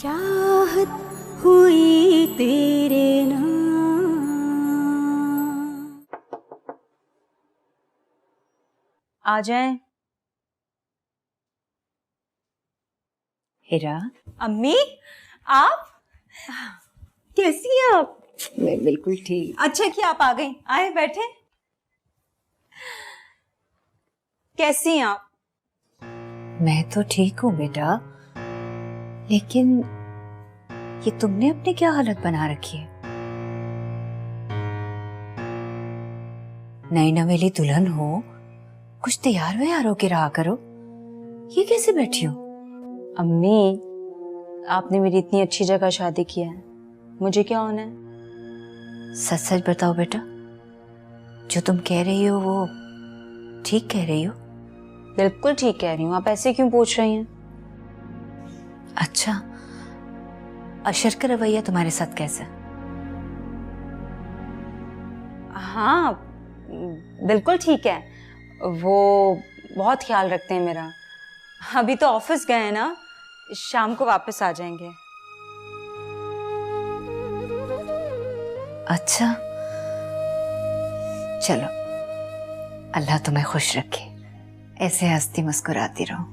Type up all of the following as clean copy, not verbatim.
चाहत हुई तेरे नाम। आ जाएं। हिरा, अम्मी, आप कैसी हैं आप? मैं बिल्कुल ठीक। अच्छा कि आप आ गई। आए बैठे। कैसी हैं आप? मैं तो ठीक हूँ बेटा, लेकिन ये तुमने अपनी क्या हालत बना रखी है? नई नवेली दुल्हन हो, कुछ तैयार व्यार होके रहा करो। ये कैसे बैठी हो? अम्मी, आपने मेरी इतनी अच्छी जगह शादी किया है, मुझे क्या होना है? सच सच बताओ बेटा, जो तुम कह रही हो वो ठीक कह रही हो? बिल्कुल ठीक कह रही हूँ। आप ऐसे क्यों पूछ रही हैं? अच्छा, अशर का रवैया तुम्हारे साथ कैसा? हाँ, बिल्कुल ठीक है। वो बहुत ख्याल रखते हैं मेरा। अभी तो ऑफिस गए हैं ना, शाम को वापस आ जाएंगे। अच्छा, चलो, अल्लाह तुम्हें खुश रखे, ऐसे हंसती मुस्कुराती रहो।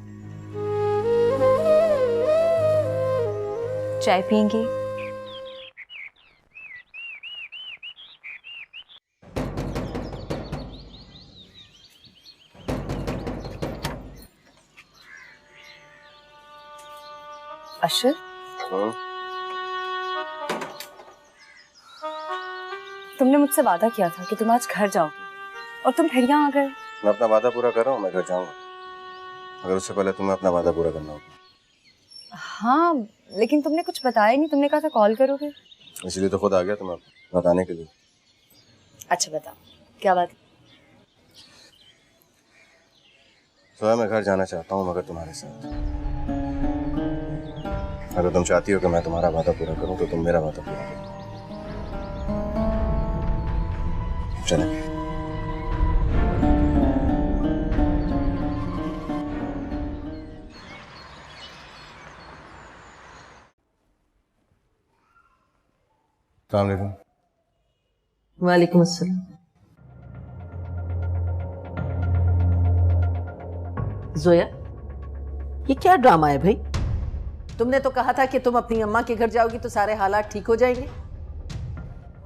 चाय पियेंगी? अशर, तुमने मुझसे वादा किया था कि तुम आज घर जाओगी, और तुम फिर यहाँ आ गए। मैं अपना वादा पूरा कर रहा हूँ, मैं घर जाऊंगा, मगर उससे पहले तुम्हें अपना वादा पूरा करना होगा। हाँ, लेकिन तुमने कुछ बताया नहीं। तुमने कहा था कॉल करोगे। इसलिए तो खुद आ गया तुम्हें बताने के लिए। अच्छा बताओ, क्या बात? तो मैं घर जाना चाहता हूँ, मगर तुम्हारे साथ। अगर तुम चाहती हो कि मैं तुम्हारा वादा पूरा करूँ तो तुम मेरा वादा पूरा करो। चले। अस्सलाम वालेकुम। वालेकुम अस्सलाम। जोया, ये क्या ड्रामा है भाई? तुमने तो कहा था कि तुम अपनी अम्मा के घर जाओगी तो सारे हालात ठीक हो जाएंगे।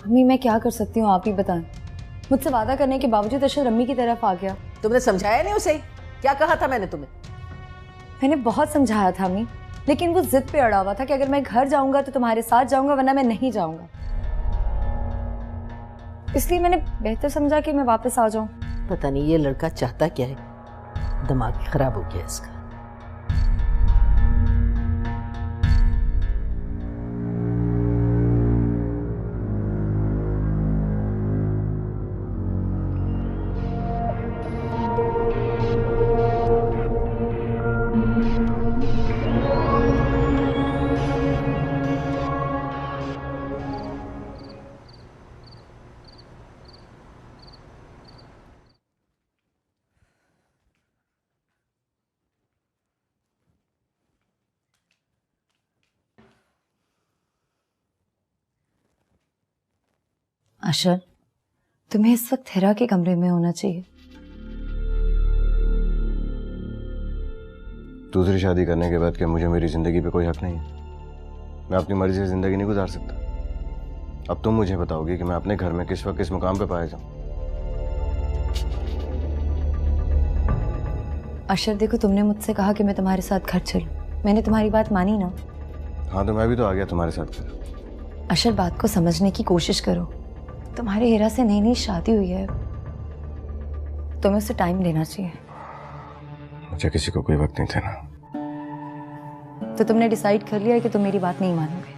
अम्मी, मैं क्या कर सकती हूँ, आप ही बताएं। मुझसे वादा करने के बावजूद अशर अम्मी की तरफ आ गया। तुमने समझाया नहीं उसे? क्या कहा था मैंने तुम्हें? मैंने बहुत समझाया था अम्मी, लेकिन वो जिद पे अड़ा हुआ था कि अगर मैं घर जाऊंगा तो तुम्हारे साथ जाऊंगा, वरना मैं नहीं जाऊंगा। इसलिए मैंने बेहतर समझा कि मैं वापस आ जाऊं। पता नहीं ये लड़का चाहता क्या है, दिमाग खराब हो गया इसका। अशर, तुम्हें इस वक्त हिरा के कमरे में होना चाहिए। दूसरी शादी करने के बाद क्या मुझे मेरी जिंदगी पे कोई हक नहीं है? मैं अपनी मर्जी से जिंदगी नहीं गुजार सकता? अब तुम मुझे बताओगी कि मैं अपने घर में किस वक्त किस मुकाम पे पाया जाऊं। अशर देखो, तुमने मुझसे कहा कि मैं तुम्हारे साथ घर चलूं। मैंने तुम्हारी बात मानी ना। हाँ, तो मैं भी तो आ गया तुम्हारे साथ घर। अशर, बात को समझने की कोशिश करो। तुम्हारे हिरा से नई नई शादी हुई है, तुम्हें उसे टाइम देना चाहिए। मुझे किसी को कोई वक्त नहीं देना। तो तुमने डिसाइड कर लिया है कि तुम मेरी बात नहीं मानोगे।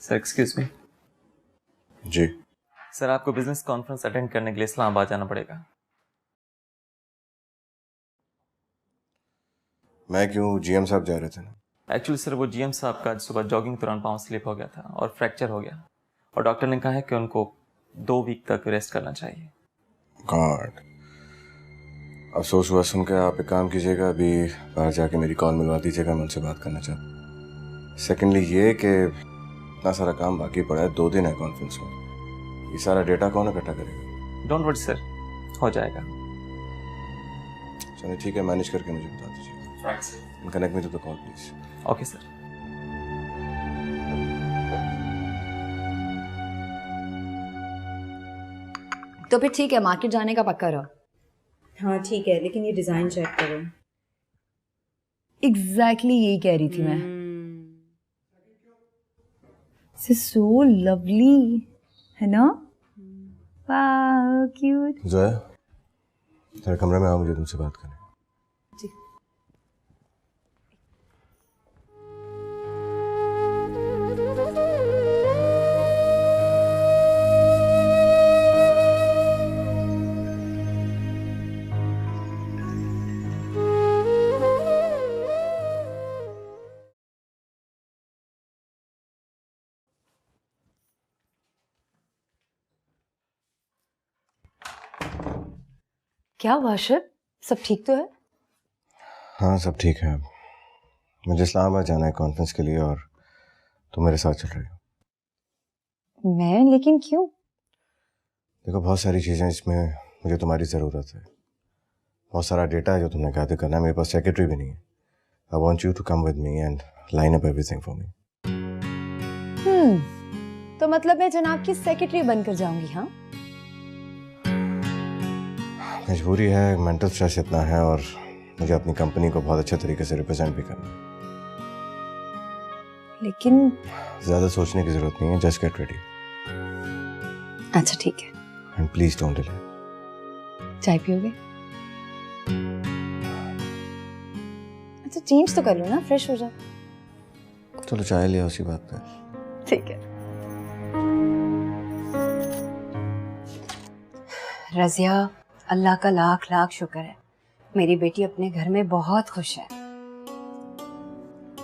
Sir, excuse me. जी। सर आपको बिजनेस कॉन्फ्रेंस अटेंड करने के लिए इस्लामाबाद जाना पड़ेगा। मैं क्यों, जीएम साहब जा रहे थे ना। एक्चुअली सर वो जीएम साहब का आज सुबह जॉगिंग के दौरान पाँव स्लिप हो गया था और फ्रैक्चर हो गया, और डॉक्टर ने कहा है कि उनको 2 वीक तक रेस्ट करना चाहिए। गॉड, अफसोस हुआ सुन के। आप एक काम कीजिएगा, अभी बाहर जाके मेरी कॉल मिलवा दीजिएगा, मैं उनसे बात करना चाहता। सेकेंडली ये कि इतना सारा काम बाकी पड़ा है, 2 दिन है कॉन्फ्रेंस में, ये सारा डेटा कौन इकट्ठा करेगा? डोंट वरी सर, हो जाएगा। चलिए ठीक है, मैनेज करके मुझे बता दीजिएगा। Connect me to the call please. Okay sir. तो फिर ठीक है, मार्केट जाने का पक्का रहो। हाँ ठीक है, लेकिन ये डिजाइन चेक करो। एग्जैक्टली यही कह रही थी मैं। सो लवली है ना? वाह क्यूट। जोया, तेरे कमरे में आओ, मुझे तुमसे बात करनी। जी। क्या हुआ अर्शद, सब ठीक तो है? हाँ सब ठीक है। मुझे इस्लामाबाद जाना है कॉन्फ्रेंस के लिए, और तुम मेरे साथ चल रही हो। मैं? लेकिन क्यों? देखो, बहुत सारी चीज़ें इसमें मुझे तुम्हारी ज़रूरत है। बहुत सारा डेटा है जो तुमने गादर करना है, मेरे पास सेक्रेटरी भी नहीं है। I want you to come with me and line up everything for me. तो मतलब मैं जनाब की सेक्रेटरी बनकर जाऊंगी? हाँ, मजबूरी है, मेंटल स्ट्रेस इतना है, और मुझे अपनी कंपनी को बहुत अच्छे तरीके से रिप्रेजेंट भी करना है। लेकिन ज़्यादा सोचने की ज़रूरत नहीं है, जस्ट गेट रेडी। अच्छा ठीक है। And please don't delay. चाय पियोगे? अच्छा चेंज तो कर लो ना, फ्रेश हो जाओ। चलो चाय लिया, उसी बात पे। ठीक है। रज़िया, अल्लाह का लाख लाख शुक्र है, मेरी बेटी अपने घर में बहुत खुश है।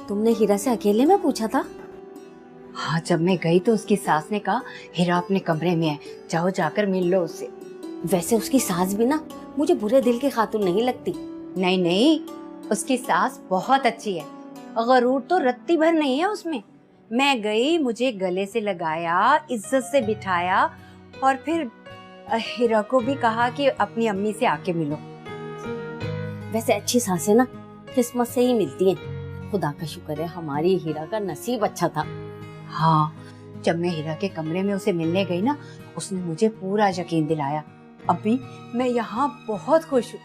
तुमने हीरा से अकेले में पूछा था? हाँ, जब मैं गई तो उसकी सास ने कहा हीरा अपने कमरे में है, जाओ जाकर मिल लो उससे। वैसे उसकी सास भी ना मुझे बुरे दिल की खातून नहीं लगती। नहीं नहीं, उसकी सास बहुत अच्छी है, गरूर तो रत्ती भर नहीं है उसमें। मैं गई, मुझे गले से लगाया, इज्जत से बिठाया, और फिर हीरा को भी कहा कि अपनी अम्मी से आके मिलो। वैसे अच्छी सासें ना किस्मत से ही मिलती हैं। खुदा का शुक्र है हमारी हीरा का नसीब अच्छा था। हाँ, जब मैं हीरा के कमरे में उसे मिलने गई ना, उसने मुझे पूरा यकीन दिलाया। अभी मैं यहाँ बहुत खुश हूँ,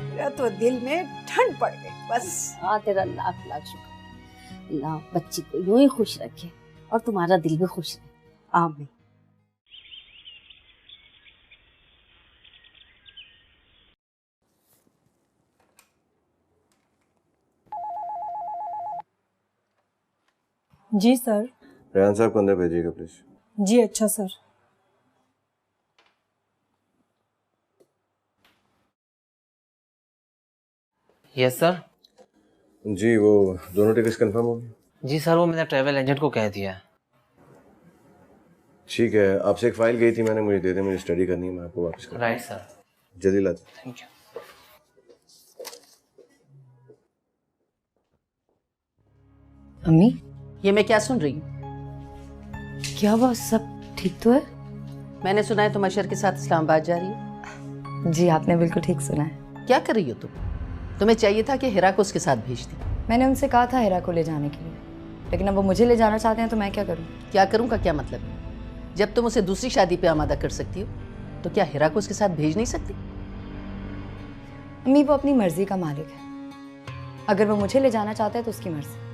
मेरा तो दिल में ठंड पड़ गई बस। हाँ, तेरा लाख लाख शुक्र। अल्लाह बच्ची को यूं ही खुश रखे और तुम्हारा दिल भी खुश रहे। आमीन। जी सर। रेहान साहब को अंदर भेजिएगा प्लीज। जी अच्छा सर। Yes sir. जी, वो दोनों टिकट्स कंफर्म हो गई? जी सर, वो मैंने ट्रैवल एजेंट को कह दिया। ठीक है, आपसे एक फाइल गई थी मैंने, मुझे दे दे, मुझे स्टडी करनी है, मैं आपको वापस कर। Right sir. जल्दी ला दो। Thank you. अम्मी, ये मैं क्या सुन रही हूँ? क्या हुआ, सब ठीक तो है? मैंने सुना है तुम अशर के साथ इस्लामाबाद जा रही हो। जी, आपने बिल्कुल ठीक सुना है। क्या कर रही हो तुम? तुम्हें चाहिए था कि हिरा को उसके साथ भेज दी। मैंने उनसे कहा था हीरा को ले जाने के लिए, लेकिन अब वो मुझे ले जाना चाहते हैं तो मैं क्या करूं? क्या करूं का क्या मतलब है? जब तुम उसे दूसरी शादी पे आमादा कर सकती हो, तो क्या हिरा को उसके साथ भेज नहीं सकती? अम्मी, वो अपनी मर्जी का मालिक है, अगर वो मुझे ले जाना चाहता है तो उसकी मर्जी।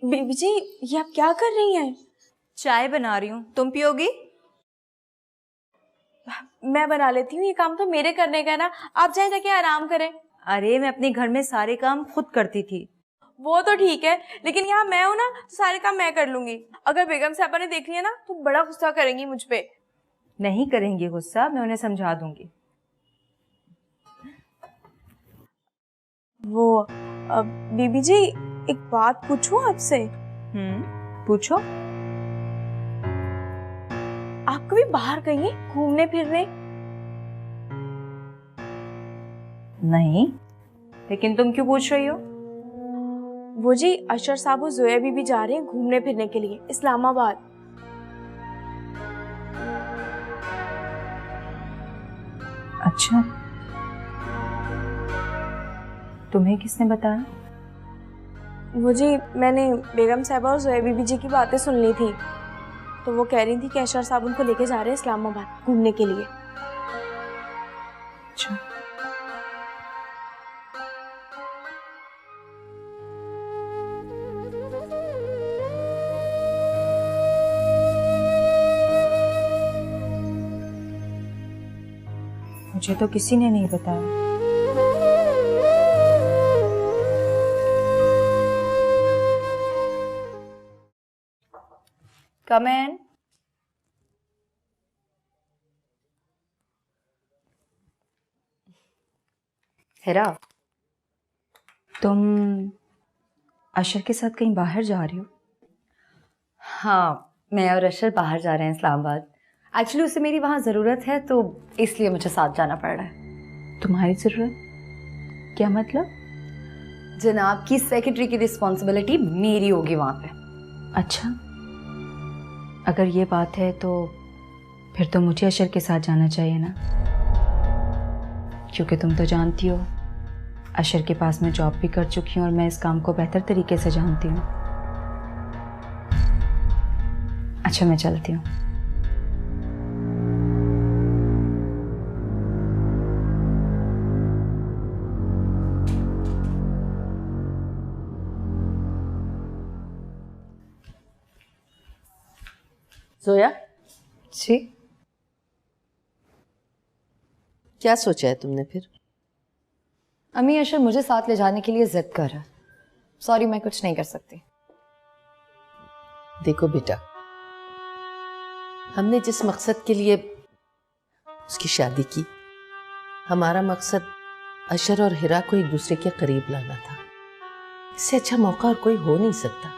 बेबी जी, ये आप क्या कर रही हैं? चाय बना रही हूँ, तुम पियोगी? मैं बना लेती हूँ, ये काम तो मेरे करने का है ना, आप जाए जाके आराम करें। अरे मैं अपने घर में सारे काम खुद करती थी। वो तो ठीक है, लेकिन यहाँ मैं हूँ ना तो सारे काम मैं कर लूंगी। अगर बेगम साहबा ने देख लिया ना तो बड़ा गुस्सा करेंगी मुझ पे। नहीं करेंगी गुस्सा, मैं उन्हें समझा दूंगी। वो बीबी जी, एक बात पूछूं आपसे? पूछो। आप कभी बाहर गई हैं घूमने फिरने? नहीं, लेकिन तुम क्यों पूछ रही हो? वो जी, अशर साहब और जोया बीबी जा रहे हैं घूमने फिरने के लिए इस्लामाबाद। अच्छा, तुम्हें किसने बताया? वो जी, मैंने बेगम साहबा और जोया बीबी जी की बातें सुन ली थी, तो वो कह रही थी कि अशर साहब उनको लेके जा रहे हैं इस्लामाबाद घूमने के लिए। अच्छा, मुझे तो किसी ने नहीं बताया। Come in. हेरा, तुम अशर के साथ कहीं बाहर जा रही हो? हाँ, मैं और अशर बाहर जा रहे हैं इस्लामाबाद। एक्चुअली उसे मेरी वहाँ ज़रूरत है, तो इसलिए मुझे साथ जाना पड़ रहा है। तुम्हारी जरूरत? क्या मतलब? जनाब की सेक्रेटरी की रिस्पॉन्सिबिलिटी मेरी होगी वहाँ पे। अच्छा, अगर ये बात है तो फिर तो मुझे अशर के साथ जाना चाहिए ना, क्योंकि तुम तो जानती हो अशर के पास मैं जॉब भी कर चुकी हूँ और मैं इस काम को बेहतर तरीके से जानती हूँ। अच्छा, मैं चलती हूँ। जोया, जी, क्या सोचा है तुमने फिर? अम्मी अशर मुझे साथ ले जाने के लिए जिद कर रहा है। सॉरी, मैं कुछ नहीं कर सकती। देखो बेटा, हमने जिस मकसद के लिए उसकी शादी की, हमारा मकसद अशर और हिरा को एक दूसरे के करीब लाना था। इससे अच्छा मौका और कोई हो नहीं सकता।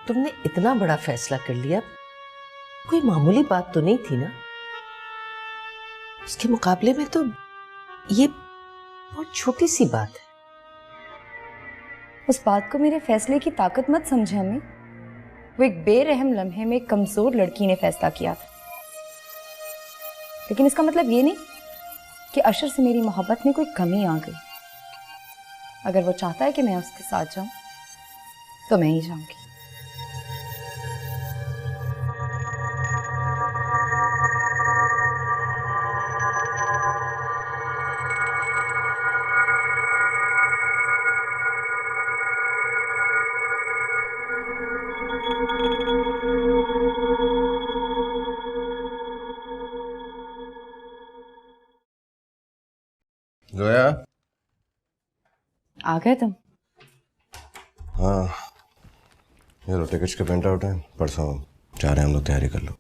तुमने इतना बड़ा फैसला कर लिया, कोई मामूली बात तो नहीं थी ना। उसके मुकाबले में तो ये बहुत छोटी सी बात है। उस बात को मेरे फैसले की ताकत मत समझे अम्मी। वो एक बेरहम लम्हे में एक कमजोर लड़की ने फैसला किया था, लेकिन इसका मतलब ये नहीं कि अशर से मेरी मोहब्बत में कोई कमी आ गई। अगर वो चाहता है कि मैं उसके साथ जाऊं तो मैं ही जाऊंगी। जोया, आ गए तुम? हाँ, ये लो टिकट्स के प्रिंट आउट हैं। परसों जा रहे हैं हम लोग, तैयारी कर लो।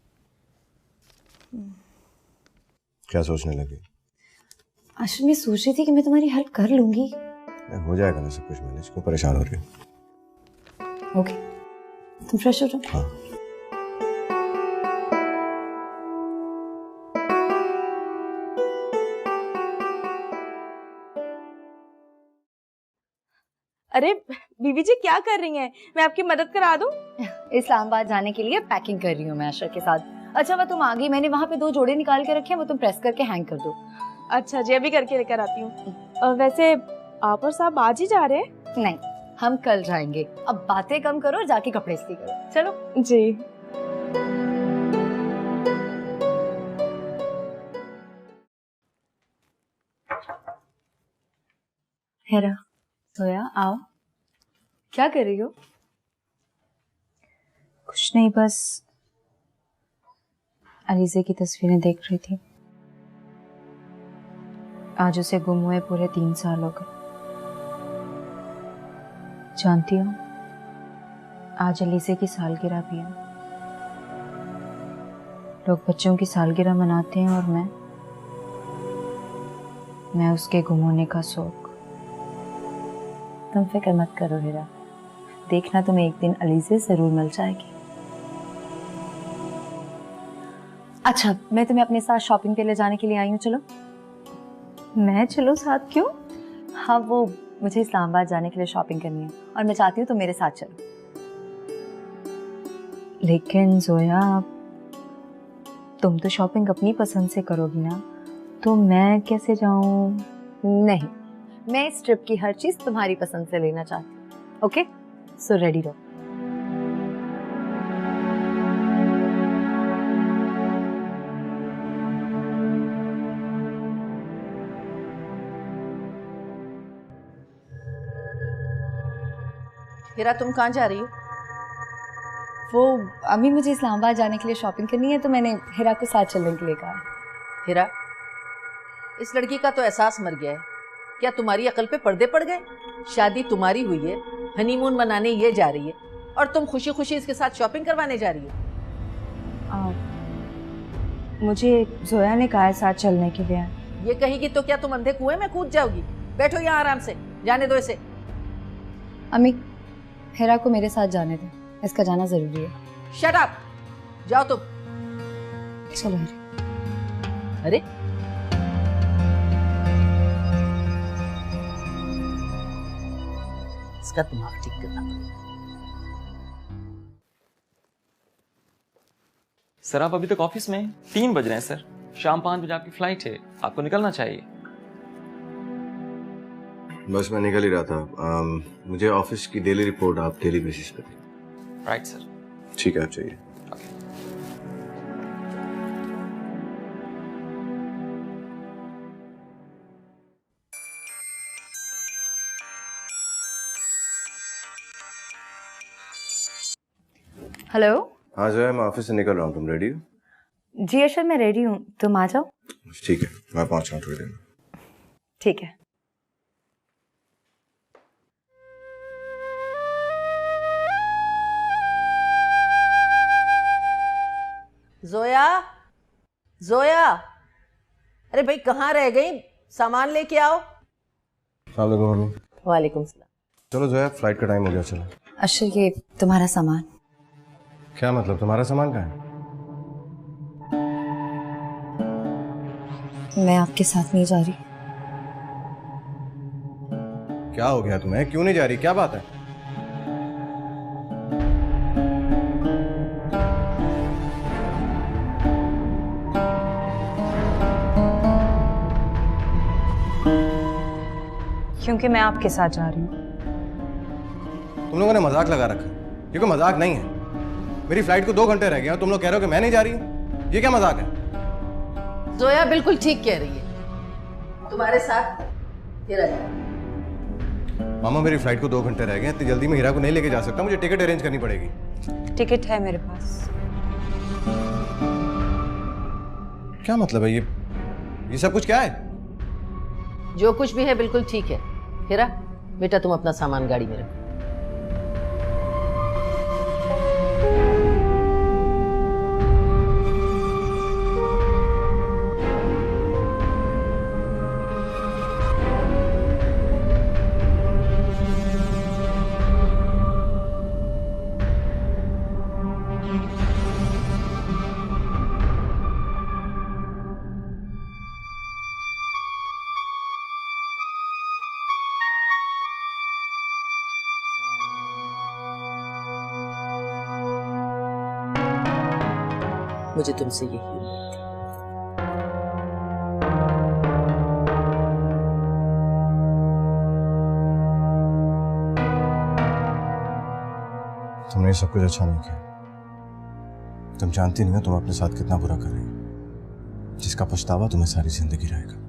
क्या सोचने लगी? अशर, मैं सोच रही थी कि मैं तुम्हारी हेल्प कर लूंगी। हो जाएगा ना सब कुछ मैनेज, क्यों परेशान हो रही हो? ओके, तुम फ्रेश हो जाओ। हाँ। अरे बीबी जी, क्या कर रही हैं? मैं आपकी मदद करा दूं? इस्लामाबाद जाने के लिए पैकिंग कर रही हूँ मैं अशर के साथ। अच्छा, वो तुम आ गई, मैंने वहाँ पे 2 जोड़े निकाल के रखे हैं, वो तुम प्रेस करके हैंग कर दो। अच्छा जी, अभी करके लेकर आती हूँ। वैसे आप और साहब आज ही जा रहे हैं? नहीं, हम कल जाएंगे। अब बातें कम करो, जाके कपड़े इस्त्री करो। चलो जी। हेरा, सोया, आओ। क्या कर रही हो? कुछ नहीं, बस अलीज़े की तस्वीरें देख रही थी। आज उसे गुम हुए पूरे 3 साल हो गए। जानती हो, आज अलीज़े की सालगिरह भी है। लोग बच्चों की सालगिरह मनाते हैं और मैं उसके गुम होने का शौक। तुम फिक्र मत करो हीरा, देखना तुम्हें एक दिन अलीज़े जरूर मिल जाएगी। अच्छा, मैं तुम्हें अपने साथ शॉपिंग के लिए जाने के लिए आई हूँ, चलो। मैं चलो साथ? क्यों? हाँ, वो मुझे इस्लामाबाद जाने के लिए शॉपिंग करनी है और मैं चाहती हूँ तुम मेरे साथ चलो। लेकिन जोया, तुम तो शॉपिंग अपनी पसंद से करोगी ना, तो मैं कैसे जाऊं? नहीं, मैं इस ट्रिप की हर चीज तुम्हारी पसंद से लेना चाहती हूँ। ओके, सो रेडी रहो। हीरा, तुम कहाँ जा रही हो? वो अम्मी, मुझे इस्लामाबाद जाने के लिए शॉपिंग करनी है, तो मैंने हीरा को साथ चलने के लिए कहा। हीरा, इस लड़की का तो एहसास मर गया है। क्या तुम्हारी अकल पे पर्दे पड़ गए? शादी तुम्हारी हुई है, हनीमून मनाने ये जा रही है और तुम खुशी खुशी इसके साथ शॉपिंग करवाने जा रही हो। मुझे जोया ने कहा है साथ चलने के लिए। ये कहेगी तो क्या तुम अंधे कुएं में कूद जाओगी? बैठो यहाँ आराम से, जाने दो इसे। अम्मी, हीरा को मेरे साथ जाने दो, इसका जाना जरूरी है। शट अप, जाओ तुम। चलो हीरा। अरे इसका दिमाग ठीक करना पड़ेगा। सर आप अभी तक ऑफिस में हैं? 3 बज रहे हैं सर। शाम 5 बजे आपकी फ्लाइट है, आपको निकलना चाहिए। बस मैं निकल ही रहा था। मुझे ऑफिस की डेली रिपोर्ट आप डेली बेसिस पे दें। Right sir. ठीक है, आप चाहिए। हेलो। हाँ जो है, मैं ऑफिस से निकल रहा हूँ, तुम रेडी हो? जी अशर, मैं रेडी हूँ, तुम आ जाओ। ठीक है, मैं पहुंच रहा हूँ थोड़ी देर में। ठीक है। जोया, जोया, अरे भाई कहाँ रह गई? सामान लेके आओ। वालेकुम सलाम। चलो जो है, फ्लाइट का टाइम हो गया, चलो। अशर, ये तुम्हारा सामान। क्या मतलब, तुम्हारा सामान कहाँ है? मैं आपके साथ नहीं जा रही। क्या हो गया तुम्हें? क्यों नहीं जा रही? क्या बात है? क्योंकि मैं आपके साथ जा रही हूँ। तुम लोगों ने मजाक लगा रखा है। ये कोई मजाक नहीं है। मेरी फ्लाइट को 2 घंटे रह गए और तुम लोग कह रहे हो कि मैं नहीं जा रही हूँ। ये क्या मजाक है? जोया बिल्कुल ठीक कह रही है, तुम्हारे साथ हीरा जाए। मामा, मेरी फ्लाइट को 2 घंटे रह गए, इतनी जल्दी में हीरा को नहीं लेके जा सकता, मुझे टिकट अरेंज करनी पड़ेगी। टिकट है मेरे पास। क्या मतलब है ये सब कुछ क्या है? जो कुछ भी है बिल्कुल ठीक है। हीरा बेटा, तुम अपना सामान गाड़ी में रखो। मुझे तुमसे यही उम्मीद थी। तुमने सब कुछ अच्छा नहीं किया। तुम जानती नहीं हो तुम अपने साथ कितना बुरा कर रही हो, जिसका पछतावा तुम्हें सारी जिंदगी रहेगा।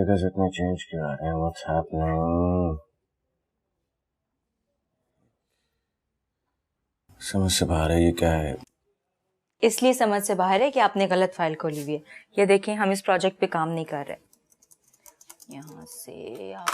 फिगर्स इतने चेंज क्यों आ रहे हैं? What's happening? समझ से बाहर है, ये क्या है? इसलिए समझ से बाहर है कि आपने गलत फाइल खोली हुई है। ये देखें, हम इस प्रोजेक्ट पे काम नहीं कर रहे। यहाँ से आप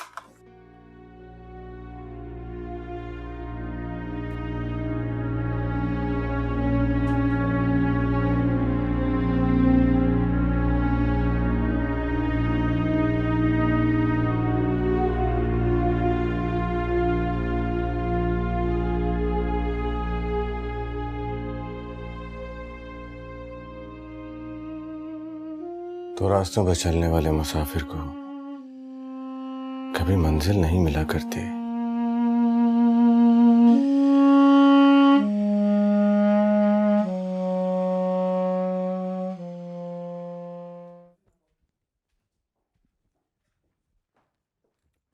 तो रास्तों पर चलने वाले मुसाफिर को कभी मंजिल नहीं मिला करती।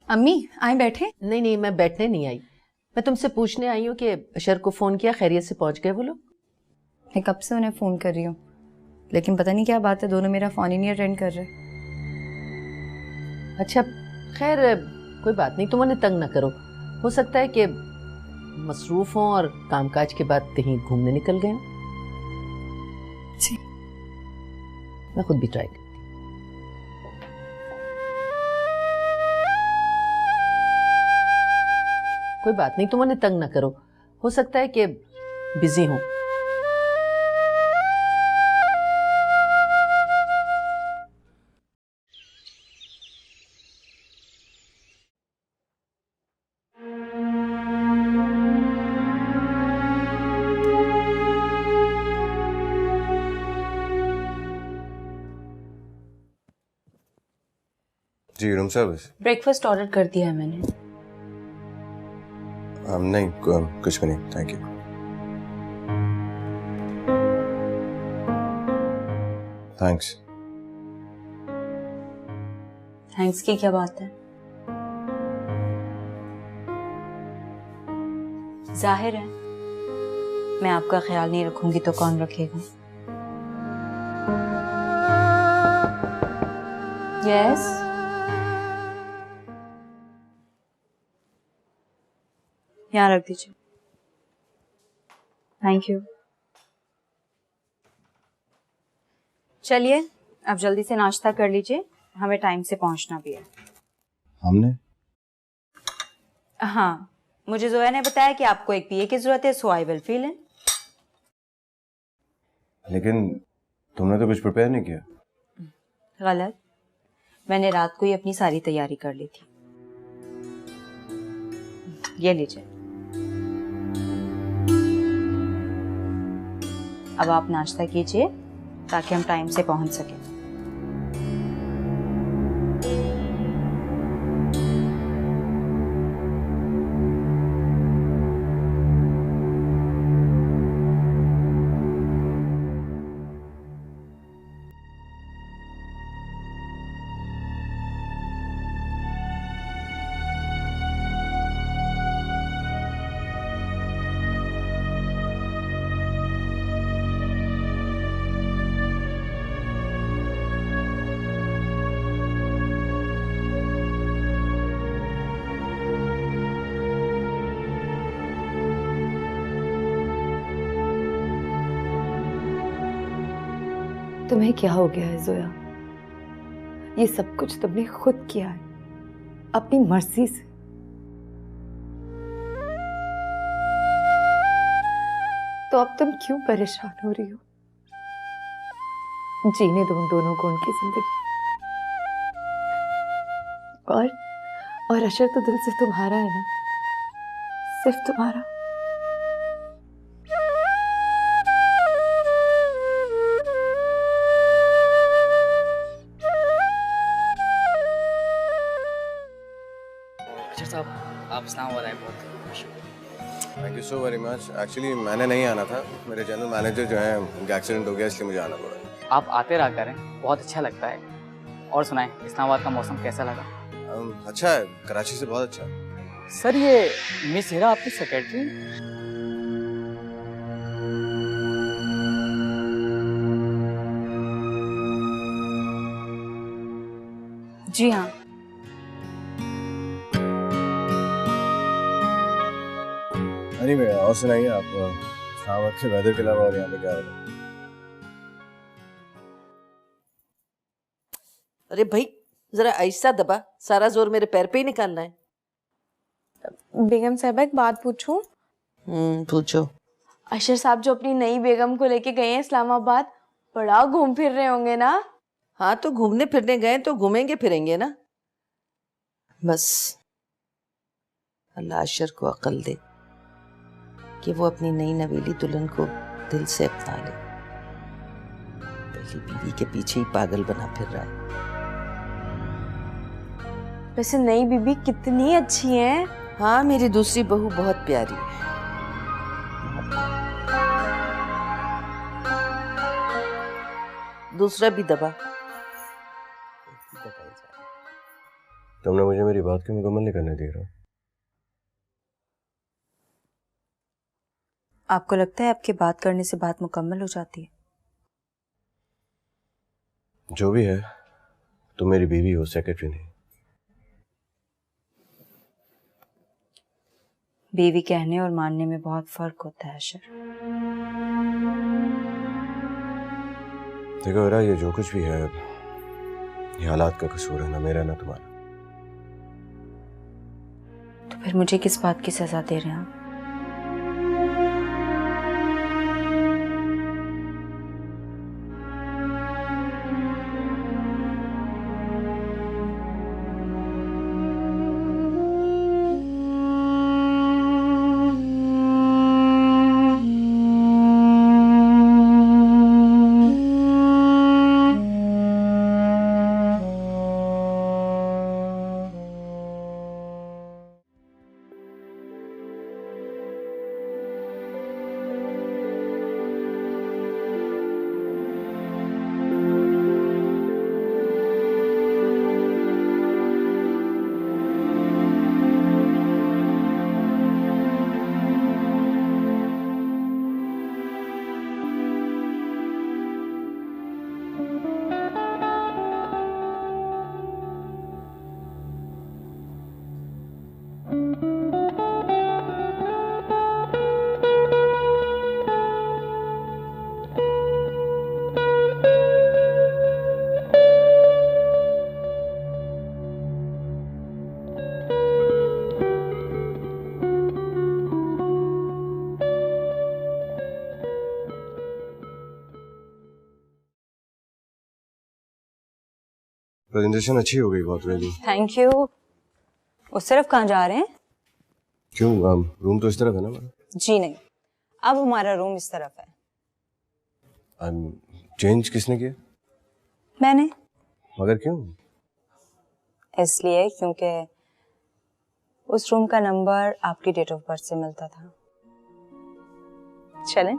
अम्मी आए बैठे। नहीं नहीं, मैं बैठने नहीं आई। मैं तुमसे पूछने आई हूँ कि अशर को फोन किया, खैरियत से पहुंच गए वो लोग? मैं कब से उन्हें फोन कर रही हूँ, लेकिन पता नहीं क्या बात है, दोनों मेरा फोन ही नहीं अटेंड कर रहे। अच्छा खैर कोई बात नहीं, तुम उन्हें तंग ना करो। हो सकता है कि मसरूफ हों और कामकाज के बाद कहीं घूमने निकल गए हों। जी। मैं खुद भी ट्राई करती। कोई बात नहीं, तुम उन्हें तंग ना करो। हो सकता है कि बिजी हों। जी, रूम सर्विस। ब्रेकफास्ट ऑर्डर कर दिया है मैंने। नहीं, कुछ भी नहीं, थैंक यू। थैंक्स। थैंक्स की क्या बात है? जाहिर है मैं आपका ख्याल नहीं रखूंगी तो कौन रखेगा? यस। यहाँ रख दीजिए। Thank you. चलिए अब जल्दी से नाश्ता कर लीजिए, हमें टाइम से पहुंचना भी है। हमने? हाँ, मुझे जोया ने बताया कि आपको एक पीए की जरूरत है, सो आई विल फिल इन। लेकिन तुमने तो कुछ प्रिपेयर नहीं किया। गलत, मैंने रात को ही अपनी सारी तैयारी कर ली थी। ये लीजिए। अब आप नाश्ता कीजिए ताकि हम टाइम से पहुंच सकें। तुम्हें क्या हो गया है जोया? ये सब कुछ तुमने खुद किया है, अपनी मर्जी से। तो अब तुम क्यों परेशान हो रही हो? जीने दो उन दोनों को उनकी जिंदगी। और अशर तो दिल से तुम्हारा है ना, सिर्फ तुम्हारा। आप इस्लामाबाद आए, बहुत शुक्रिया। Thank you so very much. Actually मैंने नहीं आना था, मेरे जनरल मैनेजर जो है उनका एक्सीडेंट हो गया, इसलिए मुझे आना पड़ा। आप आते रहा करें, बहुत अच्छा लगता है। और सुनाएं, इस्लामाबाद का मौसम कैसा लगा? अच्छा है, कराची से बहुत अच्छा। सर ये मिस हीरा आपकी सेक्रेटरी? जी हाँ। अरे भैया और सुनाइए आप इस्लामाबाद के वेदर के अलावा और यहाँ पे क्या हो रहा है? अरे भाई जरा ऐसा दबा, सारा जोर मेरे पैर पे ही निकालना है। बेगम साहबा एक बात पूछूं? पूछो। अशर साहब जो अपनी नई बेगम को लेके गए हैं इस्लामाबाद, बड़ा घूम फिर रहे होंगे ना? हाँ तो घूमने फिरने गए तो घूमेंगे फिरेंगे ना। बस अल्लाह अशर को अक्ल दे कि वो अपनी नई नवेली दुल्हन को दिल से अपना ले। पहली बीवी के पीछे ही पागल बना फिर रहा है। वैसे नई बीबी कितनी अच्छी है। हाँ मेरी दूसरी बहू बहुत प्यारी है। दूसरा भी दबा। तुमने मुझे मेरी बात क्यों मुकम्मल नहीं करने दे रहा? आपको लगता है आपकी बात करने से बात मुकम्मल हो जाती है? जो भी है, तुम मेरी बीवी हो, सेक्रेटरी नहीं। बीवी कहने और मानने में बहुत फर्क होता है अशर। देखो इरा, ये जो कुछ भी है ये हालात का कसूर है, ना मेरा ना तुम्हारा। तो फिर मुझे किस बात की सजा दे रहे हैं आप? प्रेजेंटेशन अच्छी हो गई बहुत रेडी। Thank you. उस तरफ कहाँ जा रहे हैं? क्यों, रूम तो इस तरफ है ना हमारा? जी नहीं, अब हमारा रूम इस तरफ है। चेंज किसने किया? मैंने। मगर क्यों? इसलिए क्योंकि उस रूम का नंबर आपकी डेट ऑफ बर्थ से मिलता था। चलें?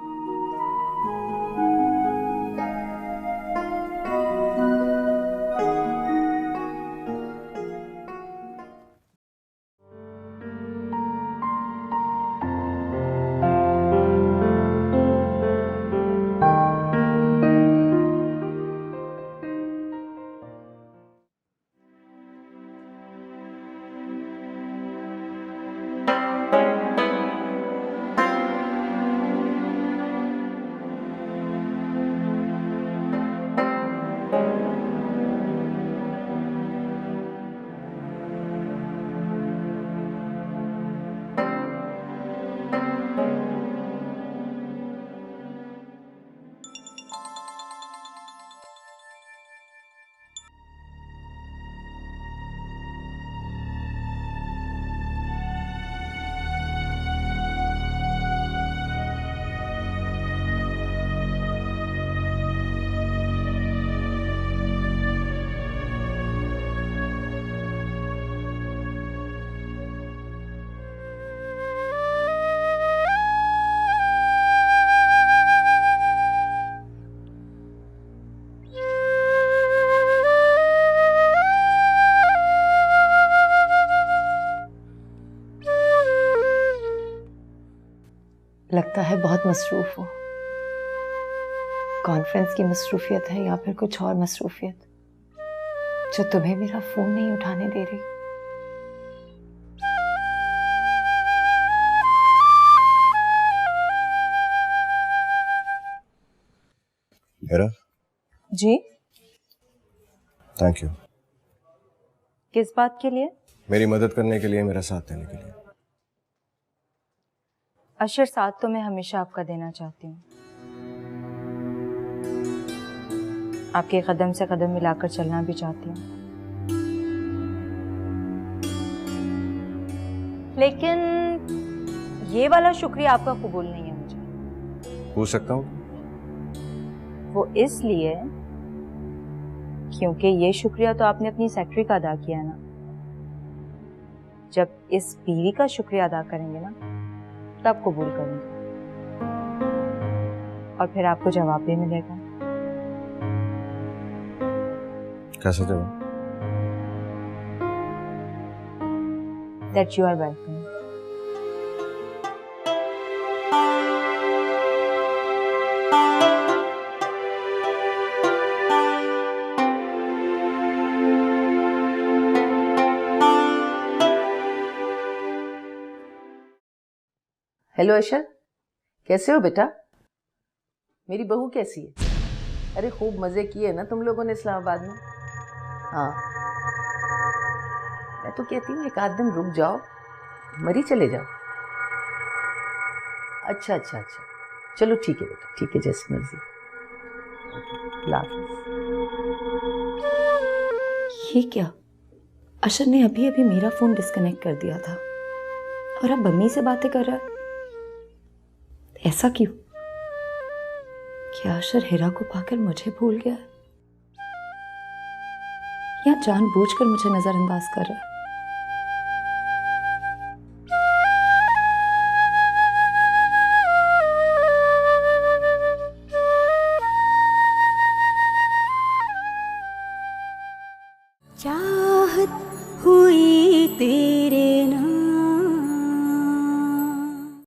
लगता है बहुत मसरूफ हो। कॉन्फ्रेंस की मसरूफियत है या फिर कुछ और मसरूफियत? जो तुम्हें मेरा फोन नहीं उठाने दे रही। हेरा, जी, थैंक यू। किस बात के लिए? मेरी मदद करने के लिए, मेरा साथ देने के लिए। अशर, साथ तो मैं हमेशा आपका देना चाहती हूँ। आपके कदम से कदम मिलाकर चलना भी चाहती हूँ, लेकिन ये वाला शुक्रिया आपका कबूल नहीं है मुझे। पूछ सकता हूँ? वो इसलिए क्योंकि ये शुक्रिया तो आपने अपनी सेक्रेटरी का अदा किया है ना। जब इस बीवी का शुक्रिया अदा करेंगे ना, तब कबूल करेंगे, और फिर आपको जवाब भी मिलेगा। कैसे जवाब? That you are welcome. Hello Ashar, कैसे हो बेटा? मेरी बहू कैसी है? अरे खूब मजे किए ना तुम लोगों ने इस्लामाबाद में। हाँ, मैं तो कहती हूँ एक आध दिन रुक जाओ, मरी चले जाओ। अच्छा अच्छा अच्छा, चलो ठीक है बेटा, ठीक है, जैसी मर्जी। अल्लाह हाफ़िज़। ये क्या? अशर ने अभी अभी मेरा फोन डिस्कनेक्ट कर दिया था और अब मम्मी से बातें कर रहा है। ऐसा क्यों? क्या अशर हिरा को पाकर मुझे भूल गया है या जानबूझकर मुझे नजरअंदाज कर रहा है? चाहत हुई तेरी